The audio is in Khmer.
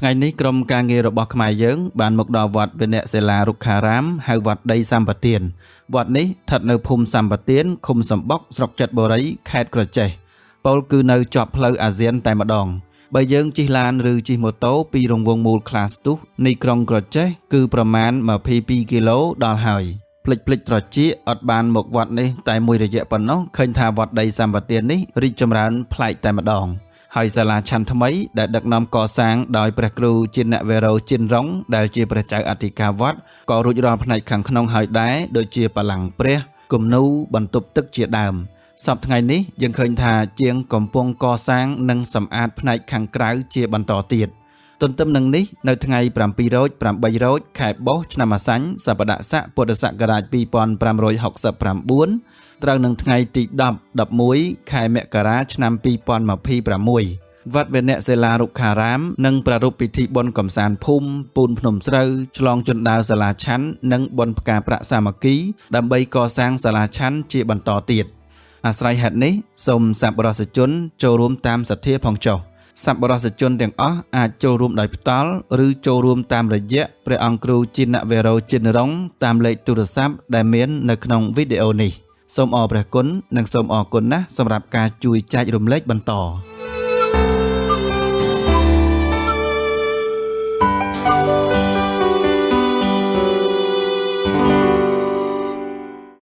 ថ្ងៃនេះក្រុមការងាររបស់ខ្មែរយើងបានមកដល់វត្តវិនៈសិលារុក្ខារាមហៅវត្តដីសម្បទានវត្តនេះស្ថិតនៅភូមិសម្បទានឃុំសំបុកស្រុកចិត្តបុរីខេត្តក្រចេះពលគឺនៅជាប់ផ្លូវអាស៊ានតែម្ដងបើយើងជិះឡានឬជិះម៉ូតូពីរង្វង់មូលខ្លះស្ទុះនៃក្រុងក្រចេះគឺប្រមាណ22គីឡូដល់ហើយភ្លេចត្រចៀកអត់បានមកវត្តនេះតែមួយរយៈប៉ុណ្ណោះឃើញថាវត្តដីសម្បទាននេះរីកចម្រើនប្លែកតែម្ដងហើយសាលាឆាន់ថ្មីដែលដឹកនាំកសាងដោយព្រះគ្រូចិនវេរោចិនរងដែលជាព្រះចៅអធិការវត្តក៏រួចរាល់ផ្នែកខាងក្នុងហើយដែរដូចជាបល្ល័ង្កព្រះគំនូបន្ទប់ទឹកជាដើមសប្តាហ៍ថ្ងៃនេះយើងឃើញថាជាងកំពុងកសាងនិងសម្អាតផ្នែកខាងក្រៅជាបន្តទៀតទន្ទឹមនឹងនេះនៅថ្ងៃ7រោច8រោចខែបុស្សឆ្នាំអាសាញ់សប្តាហ៍ស័កពុទ្ធសករាជ2569ត្រូវនឹងថ្ងៃទី10-11ខែមករាឆ្នាំ2026វត្តវិនៈសិលារុក្ខារាមនឹងប្រារព្ធពិធីបុណ្យកំសាន្តភូមិពូនភ្នំស្រូវឆ្លងជណ្ដើរសាលាឆាន់និងបុណ្យផ្កាប្រាក់សាមគ្គីដើម្បីកសាងសាលាឆាន់ជាបន្តទៀតអាស្រ័យហេតុនេះសូមសប្បុរសជនចូលរួមតាមសទ្ធាផងចុះសប្បុរសជនទាំងអស់អាចចូលរួមដោយផ្ទាល់ឬចូលរួមតាមរយៈព្រះអង្គគ្រូចិនវេរោចិនរងតាមលេខទូរស័ព្ទដែលមាននៅក្នុងវីដេអូនេះសូមអរព្រះគុណនិងសូមអរគុណណាស់សម្រាប់ការជួយចែករំលែកបន្ត